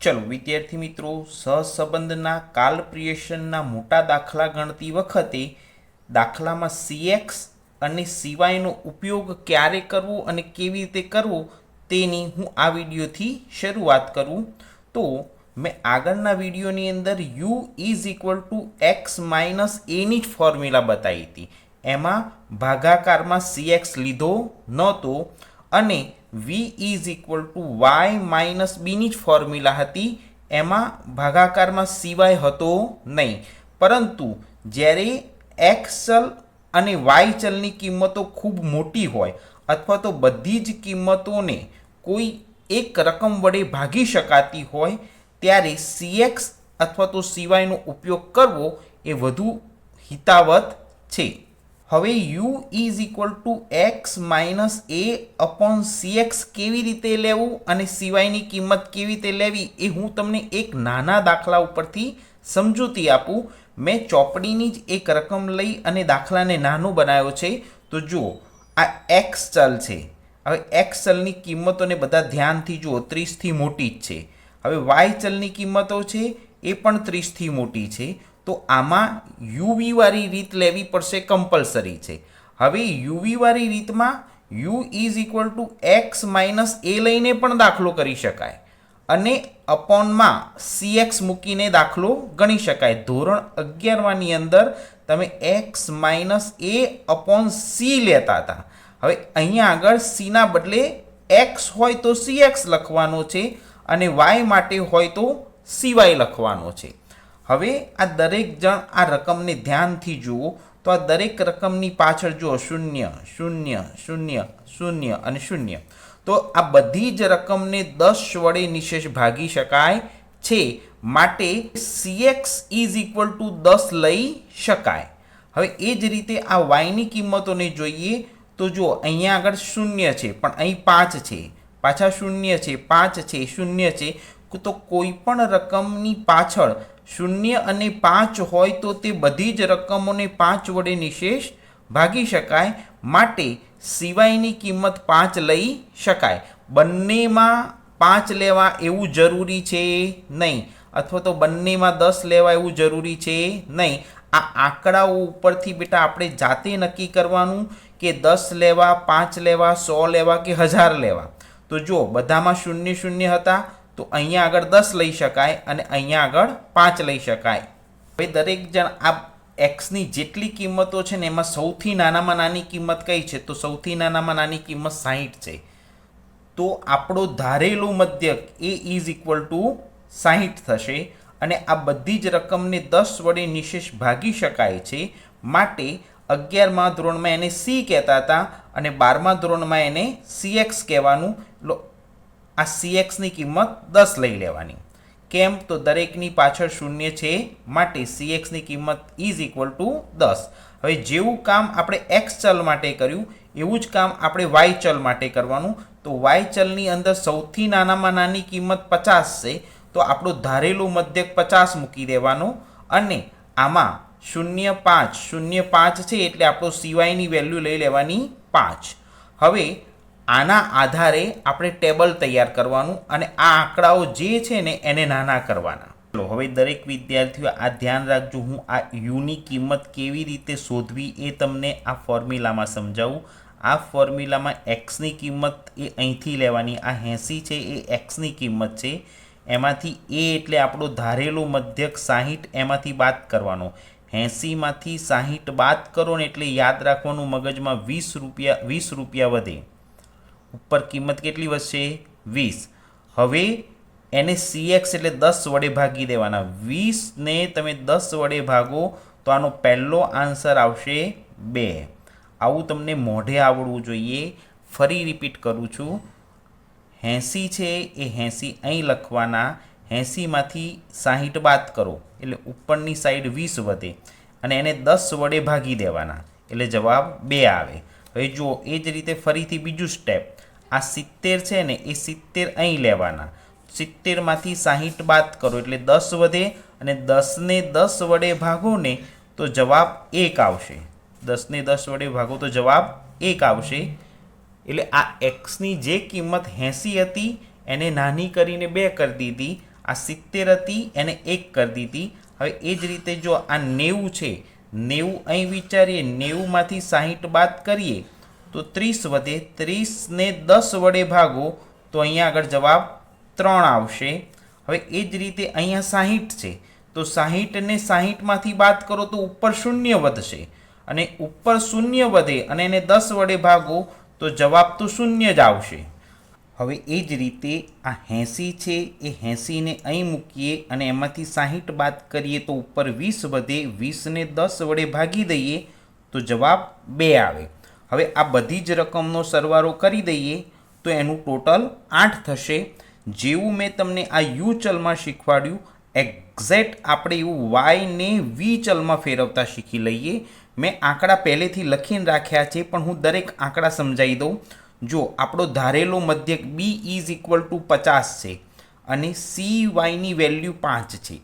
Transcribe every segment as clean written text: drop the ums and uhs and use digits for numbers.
चलो विद्यार्थी मित्रों, सहसंबंधना कालप्रियेशनना मोटा दाखला गणती वखते दाखलामां CX અને સિવાયનો ઉપયોગ ક્યારે કરવો અને કેવી રીતે કરવો તેની હું આ વિડીયોથી શરૂઆત કરું. તો મેં આગળના વિડીયોની અંદર u is equal to x minus એની જ ફોર્મ્યુલા બતાવી હતી. એમાં ભાગાકારમાં CX લીધો નહોતો અને v is equal to y minus બીની જ ફોર્મ્યુલા હતી. એમાં ભાગાકારમાં સિવાય હતો નહીં, પરંતુ જ્યારે એક્સ ચલ અને વાય ચલની કિંમતો ખૂબ મોટી હોય અથવા તો બધી જ કિંમતોને કોઈ એક રકમ વડે ભાગી શકાતી હોય ત્યારે CX અથવા તો સિવાયનો ઉપયોગ કરવો એ વધુ હિતાવત છે. હવે u is equal to x minus A upon CX કેવી રીતે લેવું અને સિવાયની કિંમત કેવી રીતે લેવી એ હું તમને એક નાના દાખલા ઉપરથી સમજૂતી આપું. મેં ચોપડીની જ એક રકમ લઈ અને દાખલાને નાનો બનાવ્યો છે. તો જુઓ, આ એક્સ ચલ છે. હવે એક્સ ચલની કિંમતોને બધા ધ્યાનથી જુઓ, 30થી મોટી જ છે. હવે વાય ચલની કિંમતો છે એ પણ 30થી મોટી છે. તો આમાં યુવી વાળી રીત લેવી પડશે, કમ્પલસરી છે. હવે યુવી વાળી રીતમાં u is equal to x minus a લઈને પણ દાખલો કરી શકાય અને અપોનમાં CX મૂકીને દાખલો ગણી શકાય. ધોરણ 11ની અંદર તમે એક્સ માઇનસ એ અપોન સી લેતા હતા. હવે અહીંયા આગળ સીના બદલે એક્સ હોય તો CX લખવાનો છે અને વાય માટે હોય તો સિવાય લખવાનો છે. હવે આ દરેક જણ આ રકમને ધ્યાનથી જુઓ તો આ દરેક રકમની પાછળ જુઓ 0 0 0 0 અને 0. તો આ બધી જ રકમને 10 વડે નિશેષ ભાગી શકાય છે, માટે CX ઇઝ ઇક્વલ ટુ 10 લઈ શકાય. હવે એ જ રીતે આ વાયની કિંમતોને જોઈએ તો જુઓ, અહીંયા આગળ 0 છે પણ અહીં 5 છે, પાછા 0 છે, 5 છે, 0 છે. તો કોઈ પણ રકમની પાછળ 0 અને 5 હોય તો તે બધી જ રકમોને 5 વડે નિશેષ ભાગી શકાય, માટે સિવાયની કિંમત 5 લઈ શકાય. બંનેમાં 5 લેવા એવું જરૂરી છે નહીં, અથવા તો બંનેમાં 10 લેવા એવું જરૂરી છે નહીં. આ આંકડાઓ ઉપરથી બેટા આપણે જાતે નક્કી કરવાનું કે 10 લેવા, 5 લેવા, 100 લેવા કે 1000 લેવા. તો જો બધામાં 0 0 હતા તો અહીંયા આગળ 10 લઈ શકાય અને અહીંયા આગળ 5 લઈ શકાય. હવે દરેક જણ આ એક્સની જેટલી કિંમતો છે ને એમાં સૌથી નાનામાં નાની કિંમત કઈ છે? તો સૌથી નાનામાં નાની કિંમત 60 છે. તો આપણો ધારેલું મધ્યક એ ઇઝ ઇક્વલ ટુ 60 થશે અને આ બધી જ રકમને 10 વડે નિશેષ ભાગી શકાય છે, માટે 11મા ધોરણમાં એને C કહેતા હતા અને 12મા ધોરણમાં એને CX કહેવાનું. આ CX ની કિંમત 10 લઈ લેવાની. કેમ? તો દરેકની પાછળ 0 છે, માટે CX ની કિંમત ઇઝ ઇક્વલ ટુ 10. હવે જેવું કામ આપણે એક્સ ચલ માટે કર્યું એવું જ કામ આપણે વાય ચલ માટે કરવાનું. તો વાય ચલની અંદર સૌથી નાનામાં નાની કિંમત 50 છે, તો આપણો ધારેલું મધ્યક 50 મૂકી દેવાનો અને આમાં 0 5 0 5 છે એટલે આપણો સિવાયની વેલ્યુ લઈ લેવાની 5. હવે આના આધારે આપણે ટેબલ તૈયાર કરવાનું અને આ આંકડાઓ જે છે ને એને નાના કરવાના. ચલો હવે દરેક વિદ્યાર્થીઓ આ ધ્યાન રાખજો, હું આ યુની કિંમત કેવી રીતે શોધવી એ તમને આ ફોર્મ્યુલામાં સમજાવું. આ ફોર્મ્યુલામાં એક્સની કિંમત એ અહીંથી લેવાની. આ 80 છે એ એક્સની કિંમત છે, એમાંથી એ એટલે આપણો ધારેલો મધ્યક 60, એમાંથી બાદ કરવાનો. 80માંથી 60 બાદ કરો ને એટલે યાદ રાખવાનું મગજમાં 20 રૂપિયા વધે. ઉપર કિંમત કેટલી વધશે? 20. હવે એને CX એટલે 10 વડે ભાગી દેવાના. 20 ને તમે 10 વડે ભાગો તો આનો પહેલો આન્સર આવશે 2. આવું તમને મોઢે આવડવું જોઈએ. ફરી રિપીટ કરું છું, 80 છે એ 80 અહીં લખવાના. 80માંથી 60 બાદ કરો એટલે ઉપરની સાઈડ 20 વધે અને એને 10 વડે ભાગી દેવાના એટલે જવાબ 2 આવે. હવે જુઓ, એ જ રીતે ફરીથી બીજું સ્ટેપ, આ 70 છે ને એ 70 અહીં લેવાના. 70માંથી 60 બાદ કરો એટલે 10 વધે અને 10ને 10 વડે ભાગો ને તો જવાબ 1 આવશે. 10ને 10 વડે ભાગો તો જવાબ 1 આવશે. એટલે આ એક્સની જે કિંમત 80 હતી એને નાની કરીને 2 કરી દીધી આ 70 હતી એને 1 કરી દીધી. હવે એ જ રીતે જો આ 90 છે, 90 અહીં વિચારીએ, 90માંથી 60 બાદ કરીએ તો 30 વધે. 30ને 10 વડે ભાગો તો અહીંયા આગળ જવાબ 3 આવશે. હવે એ જ રીતે અહીંયા 60 છે તો 60ને 60માંથી બાદ કરો તો ઉપર 0 વધશે, અને ઉપર 0 વધે અને એને 10 વડે ભાગો તો જવાબ તો 0 જ આવશે. હવે એ જ રીતે આ 80 છે, એ 80ને અહીં મૂકીએ અને એમાંથી 60 બાદ કરીએ તો ઉપર 20 વધે. 20ને 10 વડે ભાગી દઈએ તો જવાબ 2 આવે. હવે આ બધી જ રકમનો સરવાળો કરી દઈએ તો એનું ટોટલ 8 થશે. જેવું મેં તમને આ યુ ચલમાં શીખવાડ્યું, એક્ઝેક્ટ આપણે એવું વાયને વી ચલમાં ફેરવતા શીખી લઈએ. મેં આંકડા પહેલેથી લખીને રાખ્યા છે, પણ હું દરેક આંકડા સમજાવી દઉં. જો આપણો ધારેલો મધ્યક બી ઇઝ ઇક્વલ ટુ 50 છે અને સી વાયની વેલ્યુ 5 છે,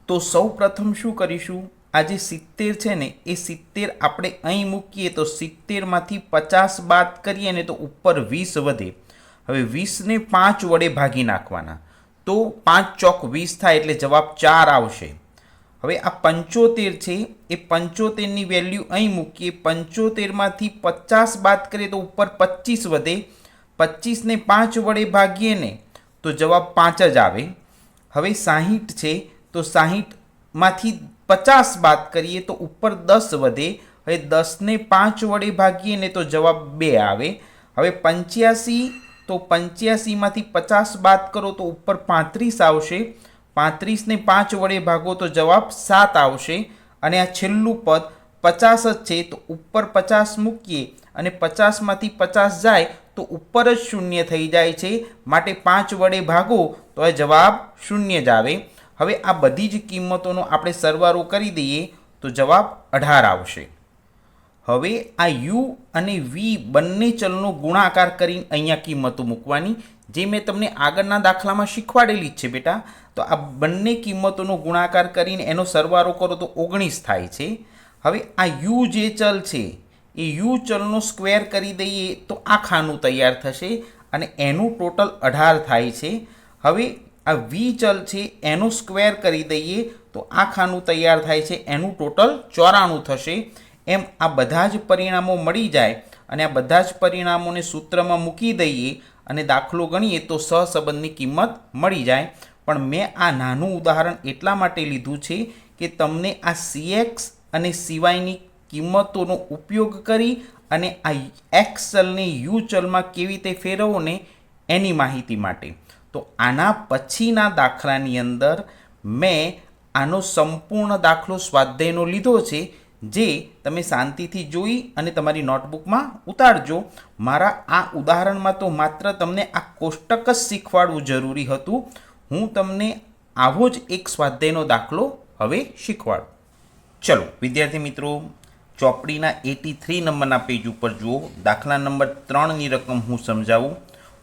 તો સૌ પ્રથમ શું કરીશું, આ જે 70 છે ને એ 70 આપણે અહીં મૂકીએ તો 70માંથી 50 બાદ કરીએ ને તો ઉપર 20 વધે. હવે 20ને 5 વડે ભાગી નાખવાના તો 5 ચોક 20 થાય એટલે જવાબ 4 આવશે. હવે આ 75 છે, એ 75ની વેલ્યુ અહીં મૂકીએ. 75માંથી 50 બાદ કરીએ તો ઉપર 25 વધે. 25ને 5 વડે ભાગીએ ને તો જવાબ 5 જ આવે. હવે 60 છે તો 60માંથી 50 બાદ કરીએ તો ઉપર 10 વધે. હવે 10ને 5 વડે ભાગીએ ને તો જવાબ 2 આવે. હવે 85 તો 85માંથી 50 બાદ કરો તો ઉપર 35 આવશે. 35ને 5 વડે ભાગો તો જવાબ 7 આવશે. અને આ છેલ્લું પદ 50 જ છે તો ઉપર 50 મૂકીએ અને 50માંથી 50 જાય તો ઉપર જ 0 થઈ જાય છે, માટે 5 વડે ભાગો તો એ જવાબ 0 જ આવે. હવે આ બધી જ કિંમતોનો આપણે સરવાળો કરી દઈએ તો જવાબ 18 આવશે. હવે આ યુ અને વી બંને ચલનો ગુણાકાર કરીને અહીંયા કિંમતો મૂકવાની, જે મેં તમને આગળના દાખલામાં શીખવાડેલી જ છે બેટા. તો આ બંને કિંમતોનો ગુણાકાર કરીને એનો સરવાળો કરો તો 19 થાય છે. હવે આ યુ જે ચલ છે એ યુ ચલનો સ્ક્વેર કરી દઈએ તો આ ખાનું તૈયાર થશે અને એનું ટોટલ 18 થાય છે. હવે આ વી ચલ છે એનો સ્ક્વેર કરી દઈએ તો આ ખાનું તૈયાર થાય છે, એનું ટોટલ 94 થશે. એમ આ બધા જ પરિણામો મળી જાય અને આ બધા જ પરિણામોને સૂત્રમાં મૂકી દઈએ અને દાખલો ગણીએ તો સહસંબંધની કિંમત મળી જાય. પણ મેં આ નાનું ઉદાહરણ એટલા માટે લીધું છે કે તમને આ CX અને CYની કિંમતોનો ઉપયોગ કરી અને આ એક્સ ચલને યુ ચલમાં કેવી રીતે ફેરવો ને એની માહિતી માટે. તો આના પછીના દાખલાની અંદર મેં આનો સંપૂર્ણ દાખલો સ્વાધ્યાયનો લીધો છે, જે તમે શાંતિથી જોઈ અને તમારી નોટબુકમાં ઉતારજો. મારા આ ઉદાહરણમાં તો માત્ર તમને આ કોષ્ટક જ શીખવાડવું જરૂરી હતું. હું તમને આવો જ એક સ્વાધ્યાયનો દાખલો હવે શીખવાડું. ચલો વિદ્યાર્થી મિત્રો, ચોપડીના 83 નંબરના પેજ ઉપર જુઓ. દાખલા નંબર 3ની રકમ હું સમજાવું.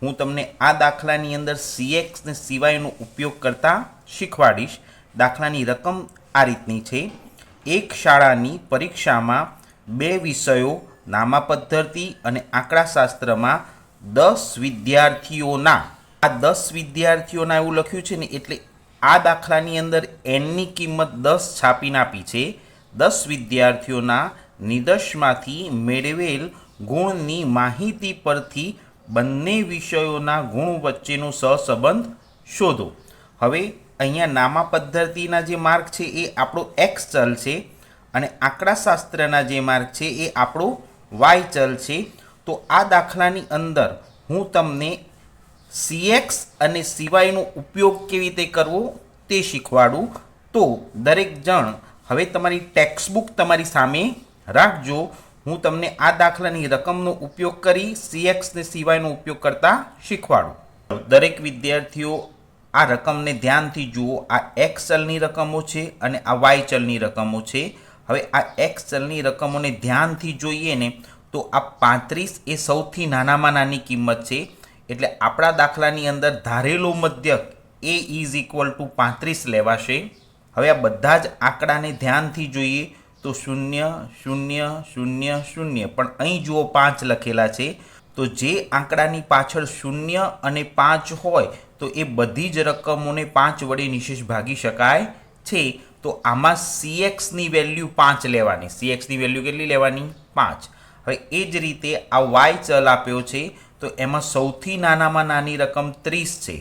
હું તમને આ દાખલાની અંદર CX ને CYનો ઉપયોગ કરતા શીખવાડીશ. દાખલાની રકમ આ રીતની છે. એક શાળાની પરીક્ષામાં 2 વિષયો નામાપદ્ધતિ અને આંકડાશાસ્ત્રમાં 10 વિદ્યાર્થીઓના, આ 10 વિદ્યાર્થીઓના એવું લખ્યું છે ને, એટલે આ દાખલાની અંદર એનની કિંમત 10 છાપીને આપી છે. 10 વિદ્યાર્થીઓના નિદર્શમાંથી મેળવેલ ગુણની માહિતી પરથી બંને વિષયોના ગુણ વચ્ચેનો સહસંબંધ શોધો. હવે અહીંયા નામા પદ્ધતિના જે માર્ક છે એ આપણો એક્સ ચલ છે અને આંકડાશાસ્ત્રના જે માર્ક છે એ આપણો વાય ચલ છે. તો આ દાખલાની અંદર હું તમને CX અને CYનો ઉપયોગ કેવી રીતે કરવો તે શીખવાડું. તો દરેક જણ હવે તમારી ટેક્સ્ટબુક તમારી સામે રાખજો. હું તમને આ દાખલાની રકમનો ઉપયોગ કરી CX ને CYનો ઉપયોગ કરતા શીખવાડું. દરેક વિદ્યાર્થીઓ આ રકમને ધ્યાનથી જુઓ. આ એક્સ ચલની રકમો છે અને આ વાય ચલની રકમો છે. હવે આ એક્સ ચલની રકમોને ધ્યાનથી જોઈએ ને તો આ 35 એ સૌથી નાનામાં નાની કિંમત છે. એટલે આપણા દાખલાની અંદર ધારેલો મધ્યક A ઇઝ ઇક્વલ ટુ 35 લેવાશે. હવે આ બધા જ આંકડાને ધ્યાનથી જોઈએ તો 0 0 0 0, પણ અહીં જુઓ 5 લખેલા છે. તો જે આંકડાની પાછળ 0 અને 5 હોય તો એ બધી જ રકમોને 5 વડે નિશેષ ભાગી શકાય છે. તો આમાં CXની વેલ્યુ 5 લેવાની. CXની વેલ્યુ કેટલી લેવાની? 5. હવે એ જ રીતે આ y ચલ આપ્યો છે તો એમાં સૌથી નાનામાં નાની રકમ 30 છે.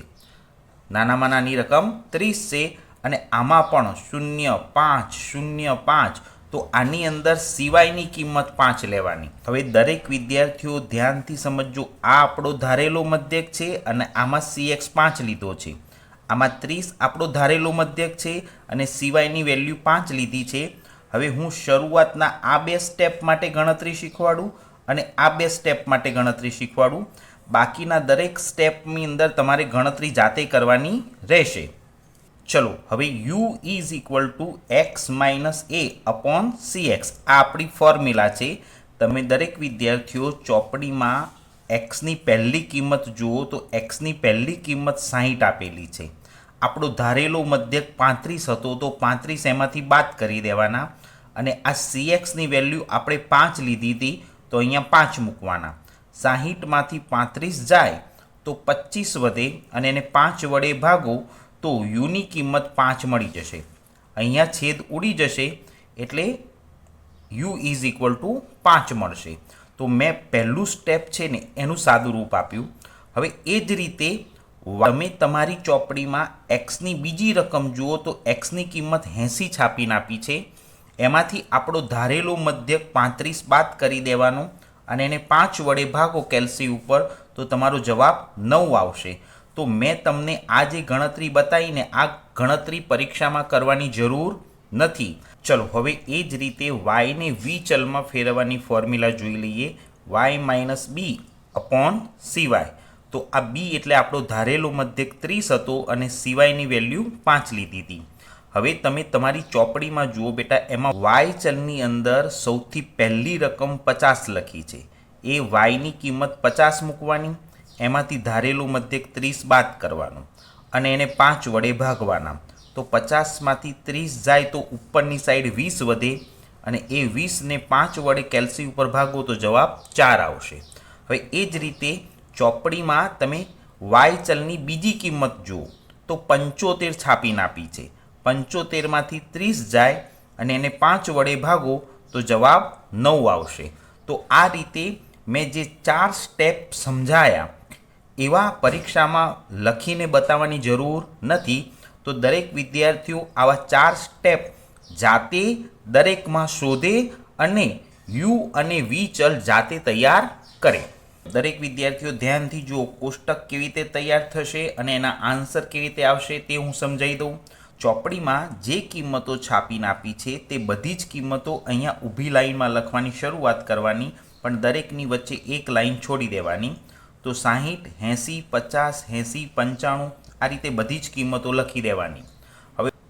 નાનામાં નાની રકમ 30 છે અને આમાં પણ 0, 5, 0, 5. તો આની અંદર સિવાયની કિંમત 5 લેવાની. હવે દરેક વિદ્યાર્થીઓ ધ્યાનથી સમજજો. આ આપણો ધારેલો મધ્યક છે અને આમાં CX 5 લીધો છે. આમાં 30 આપણો ધારેલો મધ્યક છે અને સિવાયની વેલ્યુ 5 લીધી છે. હવે હું શરૂઆતના આ 2 સ્ટેપ માટે ગણતરી શીખવાડું અને આ 2 સ્ટેપ માટે ગણતરી શીખવાડું. બાકીના દરેક સ્ટેપની અંદર તમારે ગણતરી જાતે કરવાની રહેશે. ચલો હવે u is equal two x minus a upon cx આ આપણી ફોર્મ્યુલા છે. તમે દરેક વિદ્યાર્થીઓ ચોપડીમાં એક્સની પહેલી કિંમત જુઓ તો એક્સની પહેલી કિંમત 60 આપેલી છે. આપણો ધારેલો મધ્યક 35 હતો તો 35 એમાંથી બાદ કરી દેવાના અને આ CXની વેલ્યુ આપણે 5 લીધી હતી તો અહીંયા 5 મૂકવાના. 60માંથી 35 જાય તો 25 વધે અને એને 5 વડે ભાગો તો યુની કિંમત 5 મળી જશે. અહીંયા છેદ ઉડી જશે એટલે યુ ઇઝ ઇક્વલ ટુ 5 મળશે. તો મેં પહેલું સ્ટેપ છે ને એનું સાદું રૂપ આપ્યું. હવે એ જ રીતે તમે તમારી ચોપડીમાં એક્સની બીજી રકમ જુઓ તો એક્સની કિંમત 80 છાપીને આપી છે. એમાંથી આપણો ધારેલો મધ્યક 35 બાદ કરી દેવાનો અને એને 5 વડે ભાગો કેલ્સી ઉપર તો તમારો જવાબ 9 આવશે. તો મેં તમને આ જે ગણતરી બતાવીને આ ગણતરી પરીક્ષામાં કરવાની જરૂર નથી. ચલો હવે એ જ રીતે વાયને વી ચલમાં ફેરવવાની ફોર્મ્યુલા જોઈ લઈએ. વાય માઇનસ બી અપોન સીવાય. તો આ બી એટલે આપણો ધારેલો મધ્યક 30 હતો અને સિવાયની વેલ્યુ 5 લીધી હતી. હવે તમે તમારી ચોપડીમાં જુઓ બેટા, એમાં વાય ચલની અંદર સૌથી પહેલી રકમ 50 લખી છે. એ વાયની કિંમત 50 મૂકવાની, એમાંથી ધારેલું મધ્યક 30 બાદ કરવાનું અને એને 5 વડે ભાગવાના. તો 50માંથી 30 જાય તો ઉપરની સાઈડ 20 વધે અને એ 20ને 5 વડે કેલ્સી ઉપર ભાગો તો જવાબ 4 આવશે. હવે એ જ રીતે ચોપડીમાં તમે વાય ચલની બીજી કિંમત જુઓ તો 75 છાપીને આપી છે. 75માંથી 30 જાય અને એને 5 વડે ભાગો તો જવાબ 9 આવશે. તો આ રીતે મેં જે 4 સ્ટેપ સમજાયા એવા પરીક્ષામાં લખીને બતાવવાની જરૂર નથી. તો દરેક વિદ્યાર્થીઓ આવા 4 સ્ટેપ જાતે દરેકમાં શોધે અને યુ અને વી ચલ જાતે તૈયાર કરે. દરેક વિદ્યાર્થીઓ ધ્યાનથી જુઓ, કોષ્ટક કેવી રીતે તૈયાર થશે અને એના આન્સર કેવી રીતે આવશે તે હું સમજાવી દઉં. ચોપડીમાં જે કિંમતો છાપીને આપી છે તે બધી જ કિંમતો અહીંયા ઊભી લાઈનમાં લખવાની શરૂઆત કરવાની, પણ દરેકની વચ્ચે એક લાઈન છોડી દેવાની. તો 60, 80, 50, 80, 95 આ રીતે બધી જ કિંમતો લખી દેવાની.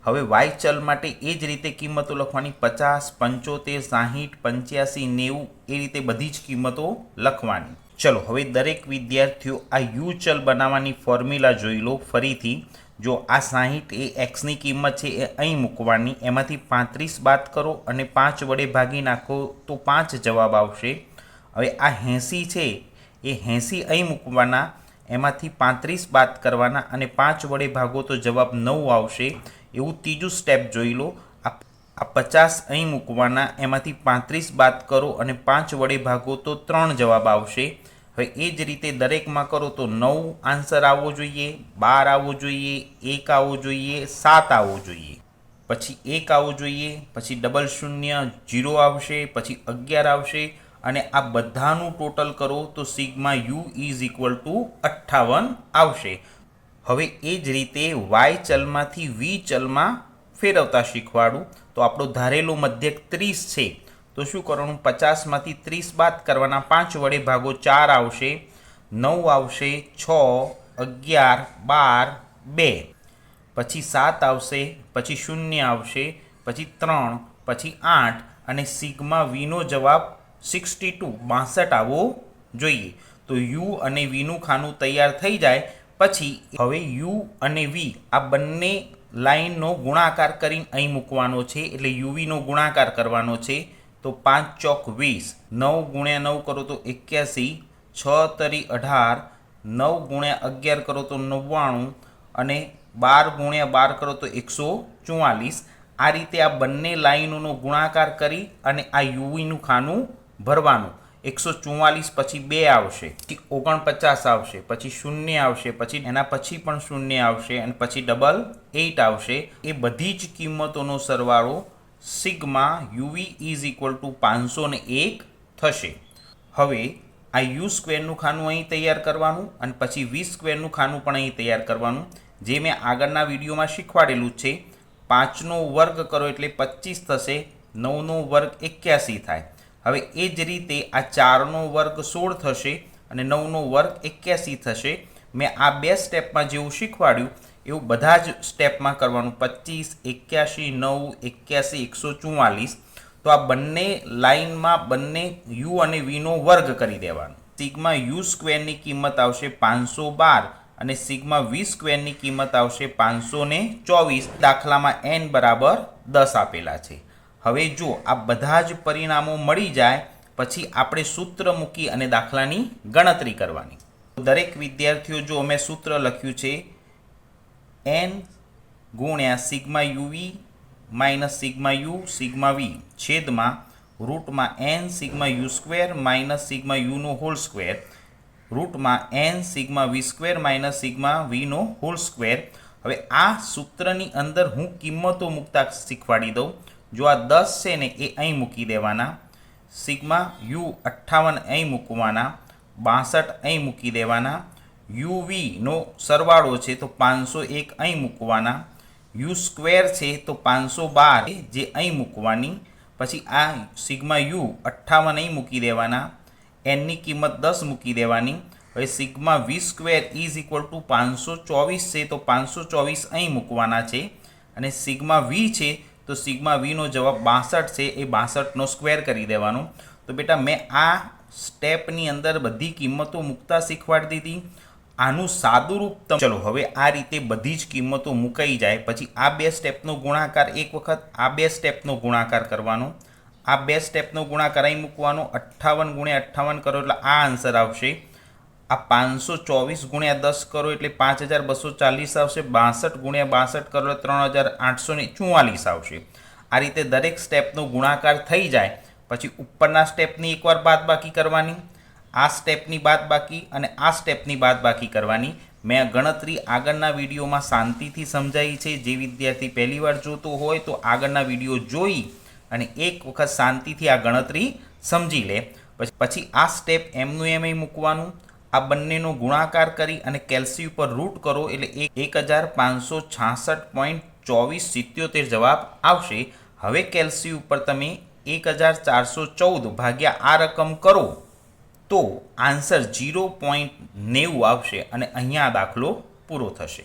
હવે વાય ચલ માટે એ જ રીતે કિંમતો લખવાની. 50, 75, 60, 85, 90 એ રીતે બધી જ કિંમતો લખવાની. ચલો હવે દરેક વિદ્યાર્થીઓ આ યુ ચલ બનાવવાની ફોર્મ્યુલા જોઈ લો ફરીથી. જો આ 60 એ એક્સની કિંમત છે એ અહીં મૂકવાની, એમાંથી 35 બાદ કરો અને 5 વડે ભાગી નાખો તો 5 જવાબ આવશે. હવે આ 80 છે એ 80 અહીં મૂકવાના, એમાંથી 35 બાદ કરવાના અને 5 વડે ભાગો તો જવાબ 9 આવશે. એવું ત્રીજું સ્ટેપ જોઈ લો. આ 50 અહીં મૂકવાના, એમાંથી 35 બાદ કરો અને 5 વડે ભાગો તો 3 જવાબ આવશે. હવે એ જ રીતે દરેકમાં કરો તો 9 આન્સર આવવો જોઈએ, 12 આવવો જોઈએ, 1 આવવો જોઈએ, 7 આવવો જોઈએ, પછી 1 આવવો જોઈએ, પછી 00, 0 આવશે, પછી 11 આવશે અને આ બધાનું ટોટલ કરો તો sigma you is equal two 58 આવશે. હવે એ જ રીતે વાય ચલમાંથી વી ચલમાં ફેરવતા શીખવાડું. તો આપણો ધારેલો મધ્યક 30 છે તો શું કરવાનું, 50માંથી 30 બાદ કરવાના, 5 વડે ભાગો 4 આવશે, 9 આવશે, 6, 11, 12, 2, પછી 7 આવશે, પછી 0 આવશે, પછી 3, પછી 8 અને સિગ્મા વીનો જવાબ 62 આવવો જોઈએ. તો યુ અને વીનું ખાનું તૈયાર થઈ જાય પછી હવે યુ અને વી આ બંને લાઈનનો ગુણાકાર કરીને અહીં મૂકવાનો છે, એટલે યુવીનો ગુણાકાર કરવાનો છે. તો 5 ચોક 20, 9 ગુણ્યા 9 કરો તો 81, 6 તરી 18, 9 ગુણ્યા 11 કરો તો 99 અને 12 ગુણ્યા 12 કરો તો 144. આ રીતે આ બંને લાઈનોનો ગુણાકાર કરી અને આ યુવીનું ખાનું ભરવાનું. 144 પછી 2 આવશે, પછી 49 આવશે, પછી 0 આવશે, પછી એના પછી પણ 0 આવશે અને પછી ડબલ 8 આવશે. એ બધી જ કિંમતોનો સરવાળો sigma UV is equal two 501 થશે. હવે આ યુ સ્ક્વેરનું ખાનું અહીં તૈયાર કરવાનું અને પછી વી સ્ક્વેરનું ખાનું પણ અહીં તૈયાર કરવાનું, જે મેં આગળના વિડીયોમાં શીખવાડેલું છે. 5નો વર્ગ કરો એટલે 25 થશે, 9નો વર્ગ 81 થાય. હવે એ જ રીતે આ 4નો વર્ગ 16 થશે અને 9નો વર્ગ 81 થશે. મેં આ 2 સ્ટેપમાં જેવું શીખવાડ્યું એવું બધા જ સ્ટેપમાં કરવાનું. 25, 81, 9, 81, 144. તો આ બંને લાઇનમાં બંને યુ અને વીનો વર્ગ કરી દેવાનો. સિગ્મા યુ સ્ક્વેરની કિંમત આવશે 512 અને સિગ્મા વી સ્ક્વેરની કિંમત આવશે 524. દાખલામાં n બરાબર 10 આપેલા છે. હવે જો આ બધા જ પરિણામો મળી જાય પછી આપણે સૂત્ર મૂકી અને દાખલાની ગણતરી કરવાની. દરેક વિદ્યાર્થીઓ જો અમે સૂત્ર લખ્યું છે n ગુણ્યા sigma UV minus sigma u sigma v છેદમાં રૂટમાં n sigma u square minus sigma યુનો હોલ સ્ક્વેર રૂટમાં n સિગ્મા વી સ્ક્વેર માઇનસ સિગ્મા વીનો હોલ સ્ક્વેર. હવે આ સૂત્રની અંદર હું કિંમતો મૂકતા શીખવાડી દઉં. જો આ 10 છે ને એ અહીં મૂકી દેવાના, સિગ્મા યુ 58 અહીં મૂકવાના, 62 અહીં મૂકી દેવાના, યુવીનો સરવાળો છે તો 501 અહીં મૂકવાના, યુ સ્ક્વેર છે તો 512 જે અહીં મૂકવાની, પછી આ સિગ્મા યુ 58 અહીં મૂકી દેવાના, એનની કિંમત 10 મૂકી દેવાની. હવે sigma V square is equal to 524 છે તો 524 અહીં મૂકવાના છે અને સિગ્મા વી છે તો સિગ્મા વીનો જવાબ 62 છે, એ 62નો સ્ક્વેર કરી દેવાનો. તો બેટા મેં આ સ્ટેપની અંદર બધી કિંમતો મૂકતા શીખવાડી દીધી. આનું સાદું રૂપ ચલો હવે આ રીતે બધી જ કિંમતો મુકાઈ જાય પછી આ 2 સ્ટેપનો ગુણાકાર એક વખત આ 2 સ્ટેપનો ગુણાકાર કરવાનો, આ 2 સ્ટેપનો ગુણાકાર અહીં મૂકવાનો. 58 ગુણ્યા 58 કરો એટલે આ આન્સર આવશે. આ 524 ગુણ્યા 10 કરો એટલે 5240 આવશે. 62 ગુણ્યા 62 કરો એટલે 3844 આવશે. આ રીતે દરેક સ્ટેપનો ગુણાકાર થઈ જાય પછી ઉપરના સ્ટેપની એકવાર બાદબાકી કરવાની, આ સ્ટેપની બાદબાકી અને આ સ્ટેપની બાદબાકી કરવાની. મેં ગણતરી આગળના વિડીયોમાં શાંતિથી સમજાવી છે. જે વિદ્યાર્થી પહેલીવાર જોતો હોય તો આગળના વિડીયો જોઈ અને એક વખત શાંતિથી આ ગણતરી સમજી લે. પછી આ સ્ટેપ એમનું એમ મૂકવાનું. આ બંનેનો ગુણાકાર કરી અને કેલ્સી ઉપર રૂટ કરો એટલે 1566.2477 જવાબ આવશે. હવે કેલ્સી ઉપર તમે 1414 ભાગ્યા આ રકમ કરો તો આન્સર 0.90 આવશે અને અહીંયા દાખલો પૂરો થશે.